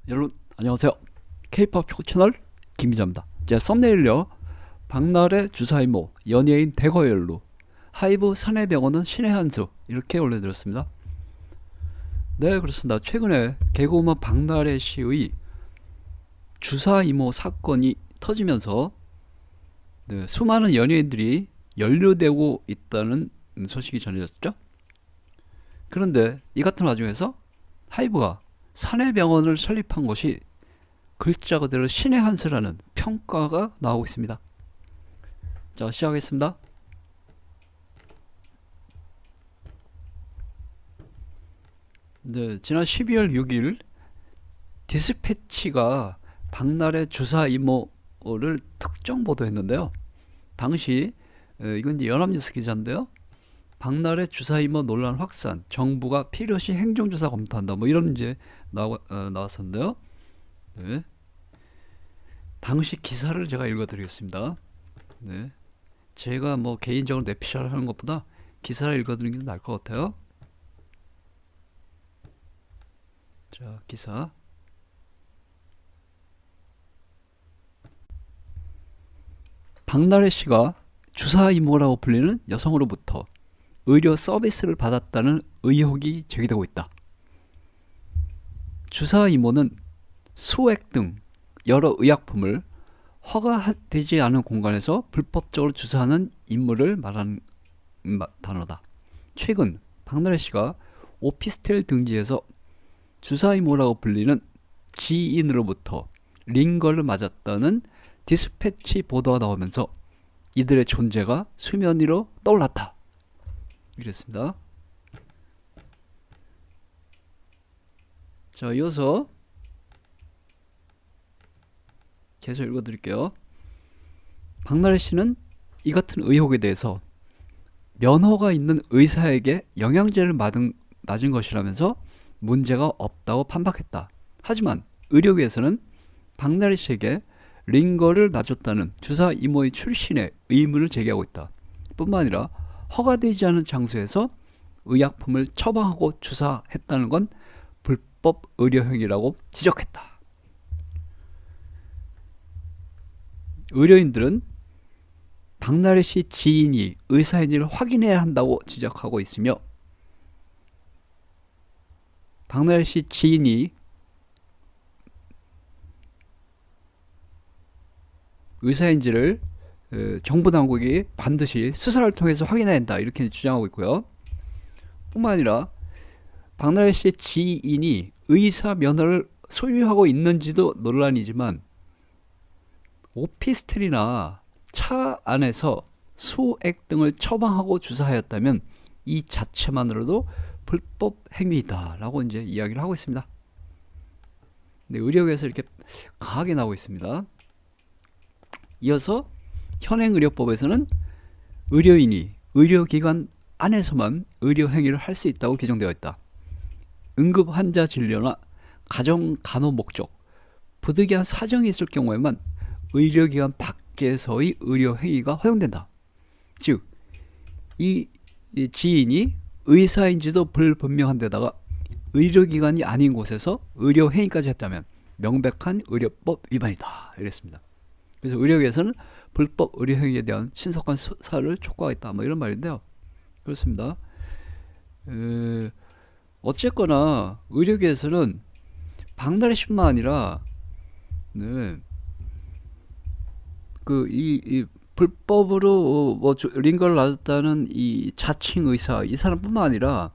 여러분 안녕하세요. K-pop 채널 김기자입니다. 제 썸네일요. 박나래 주사이모 연예인 대거열로 하이브 사내병원은 신의 한수 이렇게 올려드렸습니다. 네, 그렇습니다. 최근에 개그우먼 박나래 씨의 주사이모 사건이 터지면서 수많은 연예인들이 연루되고 있다는 소식이 전해졌죠. 그런데 이 같은 와중에서 하이브가 사내병원을 설립한 것이 글자 그대로 신의 한 수라는 평가가 나오고 있습니다. 자, 시작하겠습니다. 네, 지난 12월 6일 디스패치가 박나래 주사 이모를 특정 보도했는데요. 당시 이건 이제 연합뉴스 기자인데요. 박나래 주사 이모 논란 확산, 정부가 필요시 행정조사 검토한다. 뭐 이런 이제 나왔었는데요. 네. 당시 기사를 제가 읽어드리겠습니다. 네. 제가 뭐 개인적으로 내피셜 하는 것보다 기사를 읽어드리는 게 나을 것 같아요. 자, 기사. 박나래 씨가 주사 이모라고 불리는 여성으로부터 의료 서비스를 받았다는 의혹이 제기되고 있다. 주사 이모는 수액 등 여러 의약품을 허가되지 않은 공간에서 불법적으로 주사하는 인물을 말하는 단어다. 최근 박나래 씨가 오피스텔 등지에서 주사 이모라고 불리는 지인으로부터 링거를 맞았다는 디스패치 보도가 나오면서 이들의 존재가 수면 위로 떠올랐다. 이랬습니다. 자, 이어서 계속 읽어드릴게요. 박나래 씨는 이 같은 의혹에 대해서 면허가 있는 의사에게 영양제를 맞은 것이라면서 문제가 없다고 판박했다. 하지만 의료계에서는 박나래 씨에게 링거를 놔줬다는 주사 이모의 출신에 의문을 제기하고 있다. 뿐만 아니라 허가되지 않은 장소에서 의약품을 처방하고 주사했다는 건 불법 의료행위라고 지적했다. 의료인들은 박나래 씨 지인이 의사인지를 확인해야 한다고 지적하고 있으며 박나래 씨 지인이 의사인지를 정부 당국이 반드시 수사를 통해서 확인해야 한다 이렇게 주장하고 있고요. 뿐만 아니라 박나래 씨의 지인이 의사 면허를 소유하고 있는지도 논란이지만 오피스텔이나 차 안에서 수액 등을 처방하고 주사하였다면 이 자체만으로도 불법 행위이다 라고 이제 이야기를 하고 있습니다. 근데 의료계에서 이렇게 강하게 나오고 있습니다. 이어서 현행의료법에서는 의료인이 의료기관 안에서만 의료행위를 할 수 있다고 규정되어 있다. 응급환자 진료나 가정간호 목적, 부득이한 사정이 있을 경우에만 의료기관 밖에서의 의료행위가 허용된다. 즉, 이 지인이 의사인지도 불분명한 데다가 의료기관이 아닌 곳에서 의료행위까지 했다면 명백한 의료법 위반이다. 이랬습니다. 그래서 의료계에서는 불법 의료행위에 대한 신속한 수사를 촉구하겠다. 뭐 이런 말인데요. 그렇습니다. 어쨌거나 의료계에서는 박나래 씨뿐만 아니라 이 불법으로 뭐 링거를 놔줬다는 이 자칭 의사 이 사람뿐만 아니라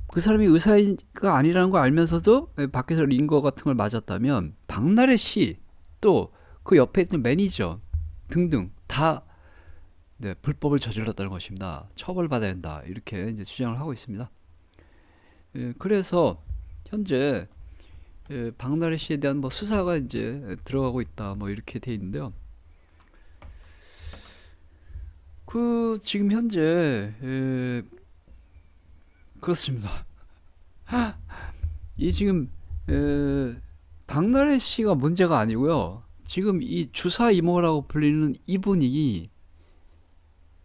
그 사람이 의사가 아니라는 걸 알면서도 밖에서 링거 같은 걸 맞았다면 박나래 씨 또 그 옆에 있는 매니저 등등 다 불법을 저질렀다는 것입니다. 처벌받아야 한다 이렇게 이제 주장을 하고 있습니다. 그래서 현재 박나래 씨에 대한 뭐 수사가 이제 들어가고 있다 뭐 이렇게 돼 있는데요. 지금 현재 그렇습니다. 이 지금 박나래 씨가 문제가 아니고요. 지금 이 주사 이모라고 불리는 이분이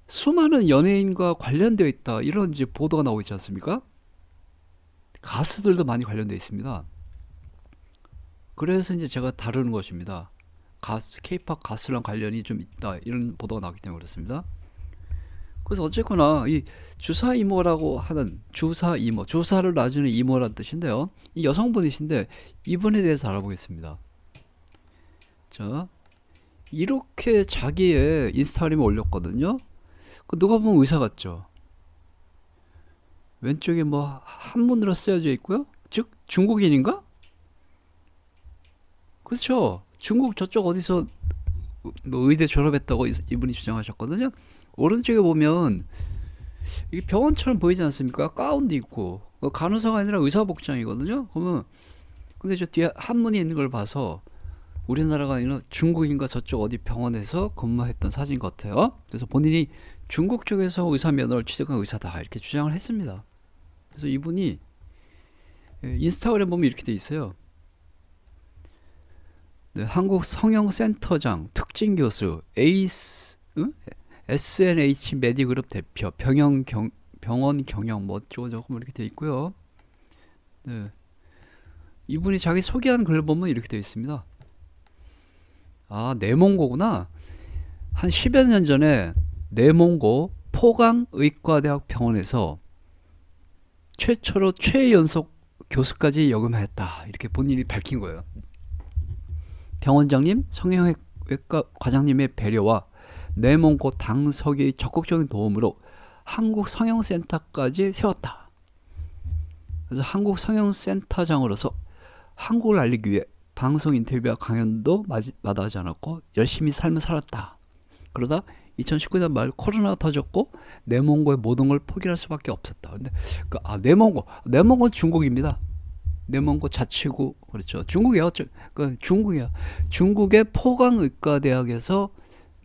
수많은 연예인과 관련되어 있다 이런 이제 보도가 나오고 있지 않습니까? 가수들도 많이 관련되어 있습니다. 그래서 이제 제가 다루는 것입니다. 케이팝 가수랑 관련이 좀 있다 이런 보도가 나왔기 때문에 그렇습니다. 그래서 어쨌거나 이 주사 이모라고 하는 주사 이모, 주사를 놔주는 이모란 뜻인데요. 이 여성분이신데 이분에 대해서 알아보겠습니다. 자, 이렇게 자기의 인스타그램에 올렸거든요. 누가 보면 의사 같죠. 왼쪽에 뭐 한문으로 쓰여져 있고요. 즉 중국인인가? 그렇죠. 중국 저쪽 어디서 뭐 의대 졸업했다고 이분이 주장하셨거든요. 오른쪽에 보면 이게 병원처럼 보이지 않습니까? 가운도 있고 간호사가 아니라 의사 복장이거든요. 그러면 근데 저 뒤에 한문이 있는 걸 봐서 우리나라가 아니라 중국인가 저쪽 어디 병원에서 근무했던 사진 같아요. 그래서 본인이 중국 쪽에서 의사 면허를 취득한 의사다 이렇게 주장을 했습니다. 그래서 이분이 인스타그램 보면 이렇게 돼 있어요. 네, 한국 성형센터장 특징 교수 SNH 메디그룹 대표 병원 경영 뭐 어쩌고저쩌고 이렇게 돼 있고요. 네. 이분이 자기 소개한 글 보면 이렇게 돼 있습니다. 아, 내몽고구나. 한 10여 년 전에 내몽고 포강의과대학 병원에서 최초로 최연속 교수까지 역임하였다. 이렇게 본인이 밝힌 거예요. 병원장님, 성형외과 과장님의 배려와 내몽고 당석의 적극적인 도움으로 한국 성형센터까지 세웠다. 그래서 한국 성형센터장으로서 한국을 알리기 위해 방송 인터뷰와 강연도 마다하지 않았고 열심히 삶을 살았다. 그러다 2019년 말 코로나가 터졌고 내몽고의 모든 걸 포기할 수밖에 없었다. 근데 내몽고 중국입니다. 내몽고 자치구 그렇죠. 중국이야. 중국이야. 중국의 포강의과대학에서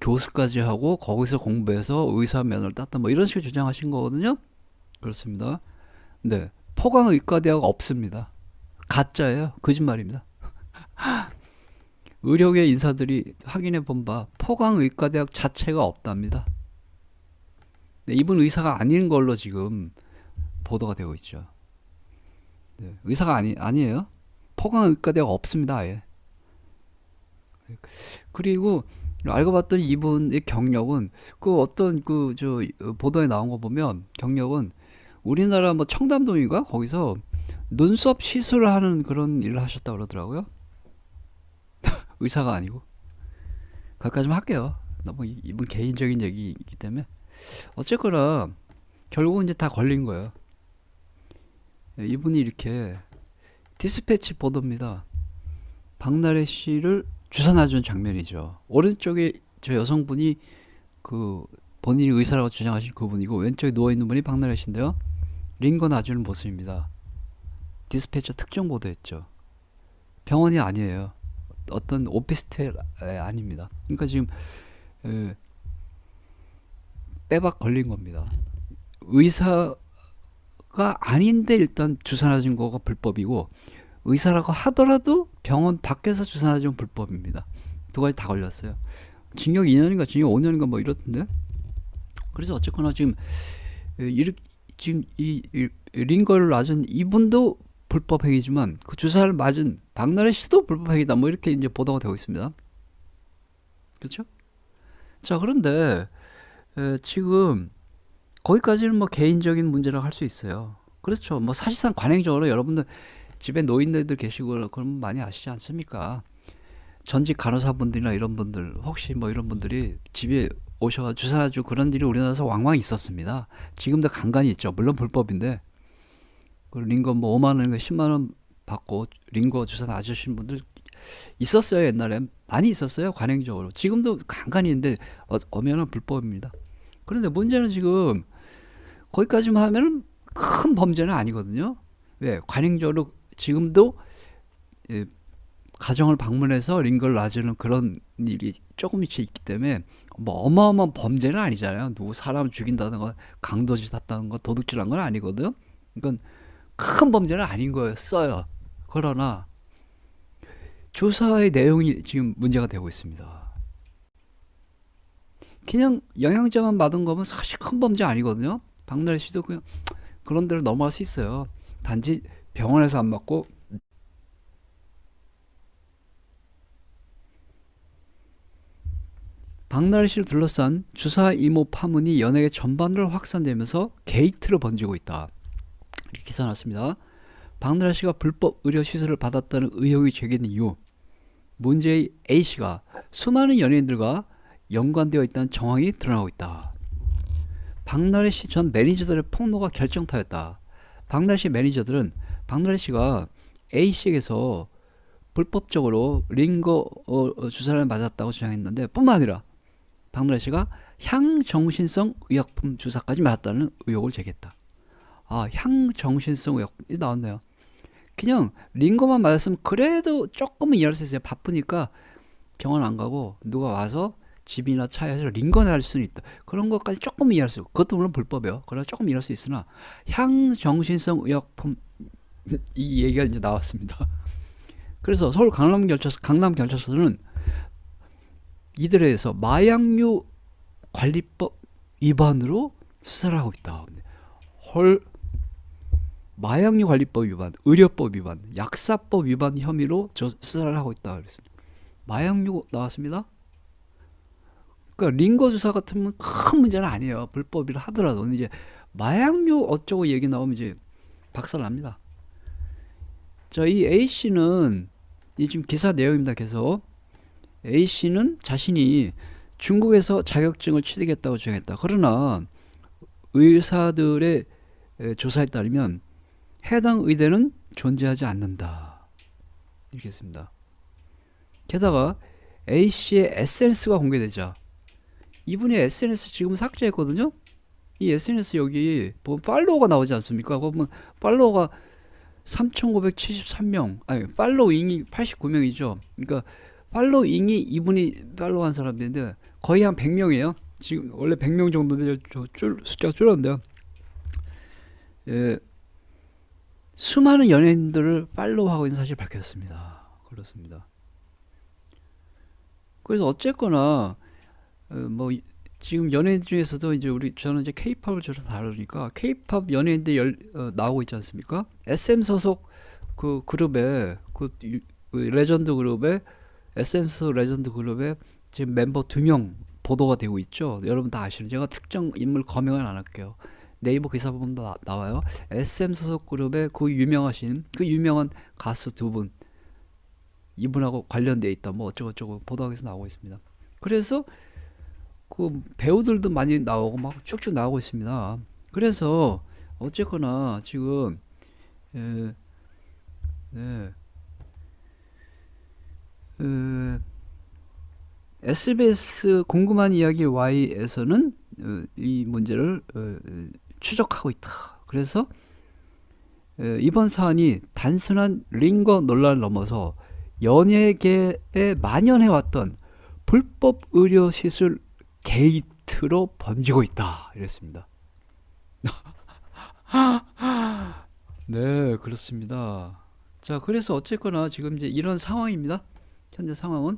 교수까지 하고 거기서 공부해서 의사 면허를 땄다. 뭐 이런 식으로 주장하신 거거든요. 그렇습니다. 네, 포강의과대학 없습니다. 가짜예요. 거짓말입니다. 의료계 인사들이 확인해 본 바 포강의과대학 자체가 없답니다. 네, 이분 의사가 아닌 걸로 지금 보도가 되고 있죠. 네, 의사가 아니에요. 포강의과대학 없습니다. 아예. 그리고 알고 봤더니 이분의 경력은 그 어떤 보도에 나온 거 보면 경력은 우리나라 뭐 청담동인가 거기서 눈썹 시술을 하는 그런 일을 하셨다고 그러더라고요. 의사가 아니고. 거기까지만 할게요. 너무 이분 개인적인 얘기이기 때문에. 어쨌거나 결국은 이제 다 걸린 거예요. 이분이 이렇게 디스패치 보도입니다. 박나래 씨를 주사 놔준 장면이죠. 오른쪽에 저 여성분이 본인이 의사라고 주장하신 그분이고 왼쪽에 누워있는 분이 박나래 씨인데요. 링거 놔주는 모습입니다. 디스패처 특정 보도했죠. 병원이 아니에요. 어떤 오피스텔 아닙니다. 그러니까 지금 빼박 걸린 겁니다. 의사가 아닌데 일단 주사 놔준 거가 불법이고 의사라고 하더라도 병원 밖에서 주사 놔주면 불법입니다. 두 가지 다 걸렸어요. 징역 2년인가 징역 5년인가 뭐 이렇던데. 그래서 어쨌거나 지금 이 링거를 놔준 이분도 불법 행위지만 그 주사를 맞은 박나래 씨도 불법 행위다. 뭐 이렇게 이제 보도가 되고 있습니다. 그렇죠? 자, 그런데 지금 거기까지는 뭐 개인적인 문제라고 할 수 있어요. 그렇죠. 뭐 사실상 관행적으로 여러분들 집에 노인네들 계시고 그러면 많이 아시지 않습니까? 전직 간호사분들이나 이런 분들 혹시 뭐 이런 분들이 집에 오셔서 주사 놔주고 그런 일이 우리나라에서 왕왕 있었습니다. 지금도 간간히 있죠. 물론 불법인데 그 링거 뭐 5만 원인가 10만 원 받고 링거 주사 놔주신 분들 있었어요. 옛날에 많이 있었어요. 관행적으로. 지금도 간간히 있는데 엄연한 불법입니다. 그런데 문제는 지금 거기까지만 하면 큰 범죄는 아니거든요. 왜? 관행적으로 지금도 가정을 방문해서 링거를 놔주는 그런 일이 조금씩 있기 때문에 뭐 어마어마한 범죄는 아니잖아요. 누구 사람 죽인다든가 강도짓 했다는 거 도둑질한 건 아니거든요. 이건 큰 범죄는 아닌 거였어요. 그러나 조사의 내용이 지금 문제가 되고 있습니다. 그냥 영양제만 받은 거면 사실 큰 범죄 아니거든요. 박나래 씨도 그냥 그런 대로 넘어갈 수 있어요. 단지 병원에서 안 맞고 박나래 씨를 둘러싼 주사 이모 파문이 연예계 전반으로 확산되면서 게이트로 번지고 있다. 이렇게 기사 났습니다. 박나래 씨가 불법 의료 시술을 받았다는 의혹이 제기된 이후 문제의 A 씨가 수많은 연예인들과 연관되어 있다는 정황이 드러나고 있다. 박나래 씨 전 매니저들의 폭로가 결정타였다. 박나래 씨 매니저들은 박나래 씨가 A 씨에게서 불법적으로 링거 주사를 맞았다고 주장했는데 뿐만 아니라 박나래 씨가 향정신성 의약품 주사까지 맞았다는 의혹을 제기했다. 아, 향정신성 의약품이 나왔네요. 그냥 링거만 맞았으면 그래도 조금은 이해할 수 있어요. 바쁘니까 병원 안 가고 누가 와서 집이나 차에서 링거나 할 수는 있다. 그런 것까지 조금 이해할 수 있고, 그것도 물론 불법이에요. 그러나 조금 이해할 수 있으나 향정신성 의약품 이 얘기가 이제 나왔습니다. 그래서 서울 강남경찰서는 이들에 대해서 마약류 관리법 위반으로 수사를 하고 있다. 헐, 마약류 관리법 위반, 의료법 위반, 약사법 위반 혐의로 수사를 하고 있다. 그랬습니다. 마약류 나왔습니다. 그러니까 링거 주사 같으면 큰 문제는 아니에요. 불법이라 하더라도 이제 마약류 어쩌고 얘기 나오면 이제 박살납니다. 자, 이 A 씨는 이 지금 기사 내용입니다. 계속 A 씨는 자신이 중국에서 자격증을 취득했다고 주장했다. 그러나 의사들의 조사에 따르면 해당 의대는 존재하지 않는다. 이렇게 했습니다. 게다가 A 씨의 SNS가 공개되자 이분의 SNS 지금 삭제했거든요. 이 SNS 여기 보면 팔로워가 나오지 않습니까? 보면 팔로워가 3,973명, 아니 팔로잉이 89명이죠. 그러니까 팔로잉이 이분이 팔로우한 사람들인데 거의 한 100명이에요. 지금 원래 100명 정도인데 숫자가 줄었는데요. 예, 수많은 연예인들을 팔로우하고 있는 사실이 밝혀졌습니다. 그렇습니다. 그래서 어쨌거나 뭐 지금 연예인 중에서도 이제 저는 이제 K-팝을 주로 다루니까 K-팝 연예인들 나오고 있지 않습니까? SM 소속 그 그룹에 그 레전드 그룹에 SM 소속 레전드 그룹에 지금 멤버 2명 보도가 되고 있죠. 여러분 다 아시는, 제가 특정 인물 검명은 안 할게요. 네이버 기사 보면 나와요. SM 소속 그룹의 그 유명한 가수 2분, 이분하고 관련되어 있다. 뭐 어쩌고저쩌고 보도하기서 나오고 있습니다. 그래서 그 배우들도 많이 나오고 막 쭉쭉 나오고 있습니다. 그래서 어쨌거나 지금 SBS 궁금한 이야기 Y에서는 이 문제를 추적하고 있다. 그래서 이번 사안이 단순한 링거 논란을 넘어서 연예계에 만연해왔던 불법 의료 시술 게이트로 번지고 있다. 이랬습니다. 네, 그렇습니다. 자, 그래서 어쨌거나 지금 이제 이런 상황입니다. 현재 상황은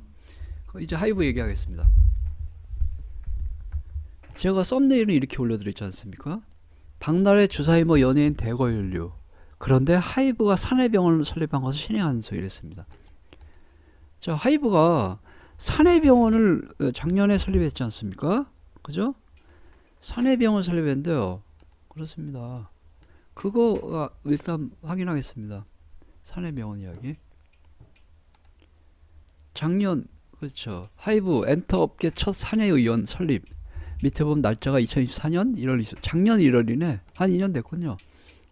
이제 하이브 얘기하겠습니다. 제가 썸네일은 이렇게 올려드렸지 않습니까? 박나래 주사이머 연예인 대거 연류. 그런데 하이브가 사내병원을 설립한 것을 신뢰하는 소 이랬습니다. 자, 하이브가 사내병원을 작년에 설립했지 않습니까? 그죠? 사내병원 설립했는데요. 그렇습니다. 그거 일단 확인하겠습니다. 사내병원 이야기. 작년, 그렇죠. 하이브 엔터업계 첫 사내의원 설립. 밑에 보면 날짜가 2024년 1월 20일. 작년 1월이네. 한 2년 됐군요.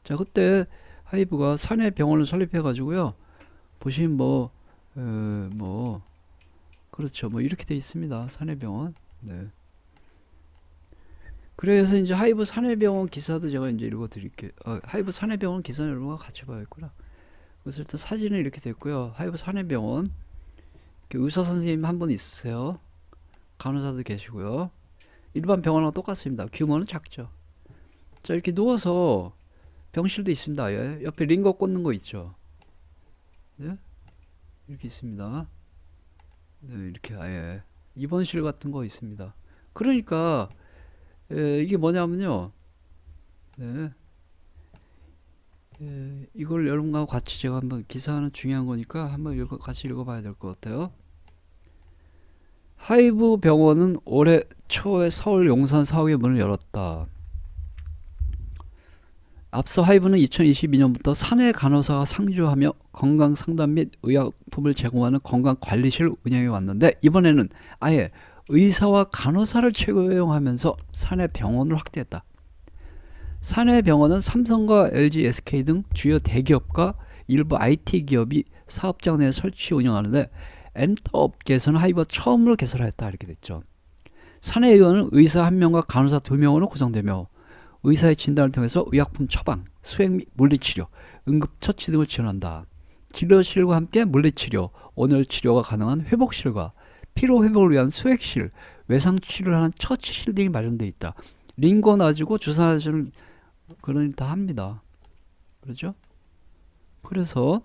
자, 그때 하이브가 사내병원을 설립해가지고요. 보시면 그렇죠. 뭐 이렇게 돼 있습니다. 사내병원. 네. 그래서 이제 하이브 사내병원 기사도 제가 이제 읽어드릴게요. 하이브 사내병원 기사는 여러분과 같이 봐야겠구나. 그래서 일단 사진은 이렇게 됐고요. 하이브 사내병원. 의사 선생님 한 분 있으세요. 간호사도 계시고요. 일반 병원하고 똑같습니다. 규모는 작죠. 자, 이렇게 누워서 병실도 있습니다. 예. 옆에 링거 꽂는 거 있죠. 네? 이렇게 있습니다. 네, 이렇게 아예 입원실 같은 거 있습니다. 그러니까 이게 뭐냐면요. 네. 이걸 여러분과 같이 제가 한번 기사는 중요한 거니까 한번 같이 읽어봐야 될 것 같아요. 하이브 병원은 올해 초에 서울 용산 사옥의 문을 열었다. 앞서 하이브는 2022년부터 사내 간호사가 상주하며 건강 상담 및 의약품을 제공하는 건강관리실 운영해 왔는데, 이번에는 아예 의사와 간호사를 채용하면서 사내 병원을 확대했다. 사내 병원은 삼성과 LG, SK 등 주요 대기업과 일부 IT 기업이 사업장 내에 설치 운영하는데, 엔터업계에서는 하이브가 처음으로 개설하였다, 이렇게 됐죠. 사내 의원은 의사 1명과 간호사 2명으로 구성되며 의사의 진단을 통해서 의약품 처방, 수행 및 물리치료, 응급처치 등을 지원한다. 진료실과 함께 물리치료, 온열치료가 가능한 회복실과 피로회복을 위한 수액실, 외상치료를 하는 처치실 등이 마련되어 있다. 링거 놔주고 주사 놔주는 그런 일 다 합니다. 그렇죠? 그래서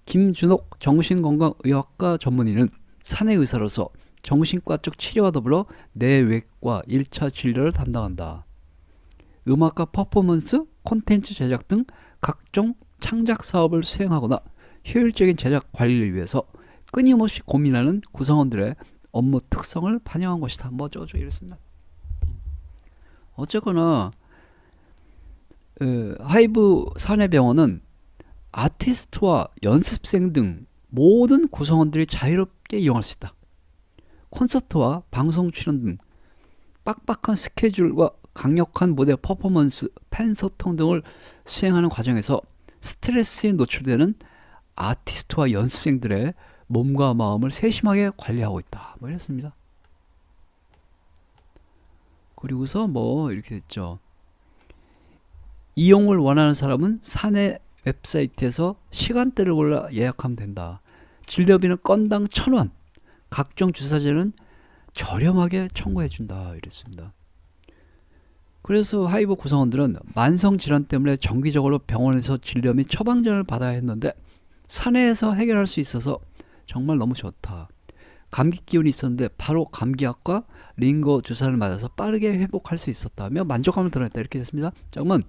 김준옥 정신건강의학과 전문의는 사내 의사로서 정신과 쪽 치료와 더불어 내외과 1차 진료를 담당한다. 음악과 퍼포먼스, 콘텐츠 제작 등 각종 창작 사업을 수행하거나 효율적인 제작 관리를 위해서 끊임없이 고민하는 구성원들의 업무 특성을 반영한 것이다. 뭐죠? 이랬습니다. 어쨌거나 하이브 사내병원은 아티스트와 연습생 등 모든 구성원들이 자유롭게 이용할 수 있다. 콘서트와 방송 출연 등 빡빡한 스케줄과 강력한 무대 퍼포먼스, 팬소통 등을 수행하는 과정에서 스트레스에 노출되는 아티스트와 연습생들의 몸과 마음을 세심하게 관리하고 있다. 뭐 이랬습니다. 그리고서 뭐 이렇게 됐죠. 이용을 원하는 사람은 사내 웹사이트에서 시간대를 골라 예약하면 된다. 진료비는 건당 1,000원, 각종 주사제는 저렴하게 청구해준다. 이랬습니다. 그래서 하이브 구성원들은 만성질환 때문에 정기적으로 병원에서 진료 및 처방전을 받아야 했는데 사내에서 해결할 수 있어서 정말 너무 좋다. 감기 기운이 있었는데 바로 감기약과 링거 주사를 맞아서 빠르게 회복할 수 있었다며 만족감을 드러냈다. 이렇게 됐습니다. 잠깐만.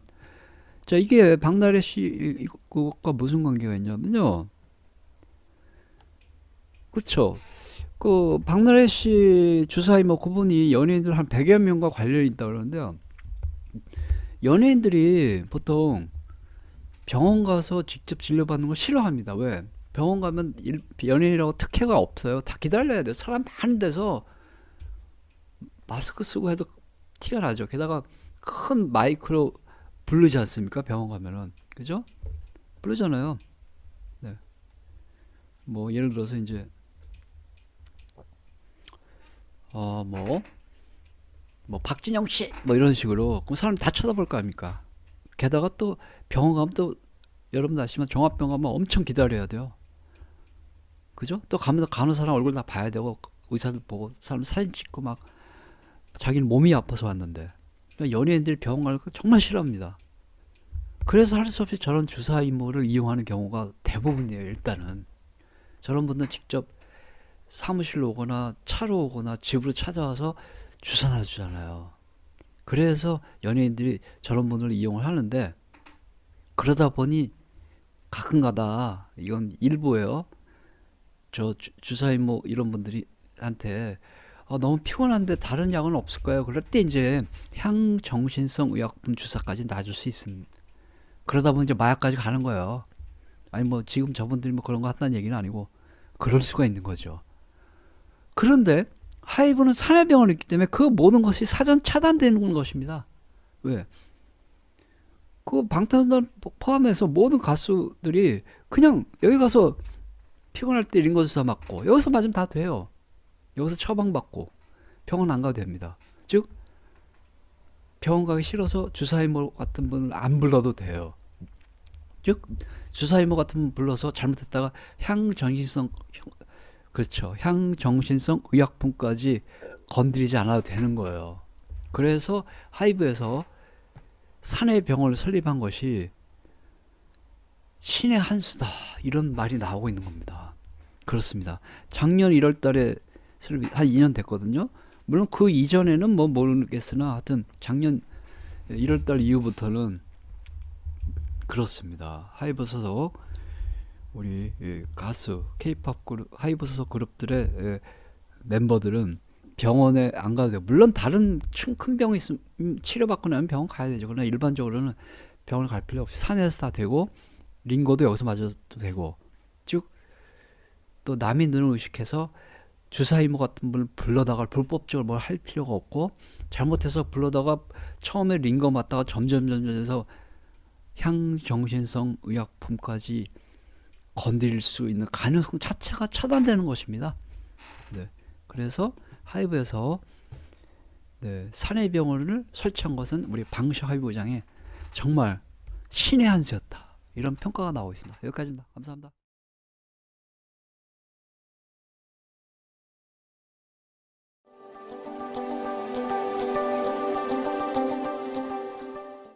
자, 이게 박나래 씨 그것과 무슨 관계가 있냐면요. 그쵸. 그 박나래 씨 주사위 뭐 그분이 연예인들 한 100여 명과 관련이 있다고 그러는데요. 연예인들이 보통 병원 가서 직접 진료받는 걸 싫어합니다. 왜? 병원 가면 연예인이라고 특혜가 없어요. 다 기다려야 돼요. 사람 많은 데서 마스크 쓰고 해도 티가 나죠. 게다가 큰 마이크로 부르지 않습니까? 병원 가면은. 그죠? 부르잖아요. 네. 뭐 예를 들어서 이제 뭐 박진영 씨 뭐 이런 식으로 그럼 사람 다 쳐다볼 거 아닙니까? 게다가 또 병원 가면 또 여러분도 아시지만 종합병원 가면 엄청 기다려야 돼요. 그죠? 또 가면서 간호사랑 얼굴 다 봐야 되고 의사들 보고 사람 사진 찍고 막 자기는 몸이 아파서 왔는데, 그러니까 연예인들이 병원 가는 거 정말 싫어합니다. 그래서 할 수 없이 저런 주사 임무를 이용하는 경우가 대부분이에요. 일단은 저런 분들은 직접 사무실로 오거나 차로 오거나 집으로 찾아와서 주사 놔주잖아요. 그래서 연예인들이 저런 분을 이용을 하는데, 그러다 보니 가끔가다 이건 일부예요. 저 주사 임무 이런 분들이 한테 너무 피곤한데 다른 약은 없을까요? 그럴 때 이제 향정신성 의약품 주사까지 놔줄 수 있습니다. 그러다 보니 이제 마약까지 가는 거예요. 아니 뭐 지금 저분들이 뭐 그런 거 한다는 얘기는 아니고 그럴 수가 있는 거죠. 그런데 하이브는 사내병원이 있기 때문에 그 모든 것이 사전 차단되는 것입니다. 왜? 그 방탄소년 포함해서 모든 가수들이 그냥 여기 가서 피곤할 때 링거주사 맞고 여기서 맞으면 다 돼요. 여기서 처방받고 병원 안 가도 됩니다. 즉 병원 가기 싫어서 주사이모 같은 분을 안 불러도 돼요. 즉 주사이모 같은 분 불러서 잘못했다가 그렇죠. 향정신성 의약품까지 건드리지 않아도 되는 거예요. 그래서 하이브에서 사내 병원을 설립한 것이 신의 한 수다, 이런 말이 나오고 있는 겁니다. 그렇습니다. 작년 1월 달에 한 2년 됐거든요. 물론 그 이전에는 뭐 모르겠으나 하여튼 작년 1월 달 이후부터는 그렇습니다. 하이브 소속 우리 가수, K-팝 그룹, 하이브 소속 그룹들의 멤버들은 병원에 안 가도 돼요. 물론 다른 큰 병이 있으면 치료받고 나면 병원 가야 되죠. 그러나 일반적으로는 병원을 갈 필요 없이 산에서 다 되고 링거도 여기서 맞아도 되고, 즉 또 남이 눈을 의식해서 주사 이모 같은 분을 불러다가 불법적으로 뭘 할 필요가 없고, 잘못해서 불러다가 처음에 링거 맞다가 점점 해서 향정신성 의약품까지 건드릴 수 있는 가능성 자체가 차단되는 것입니다. 네. 그래서 하이브에서 사내 병원을 설치한 것은 우리 방시 하이브 부장의 정말 신의 한 수였다, 이런 평가가 나오고 있습니다. 여기까지입니다. 감사합니다.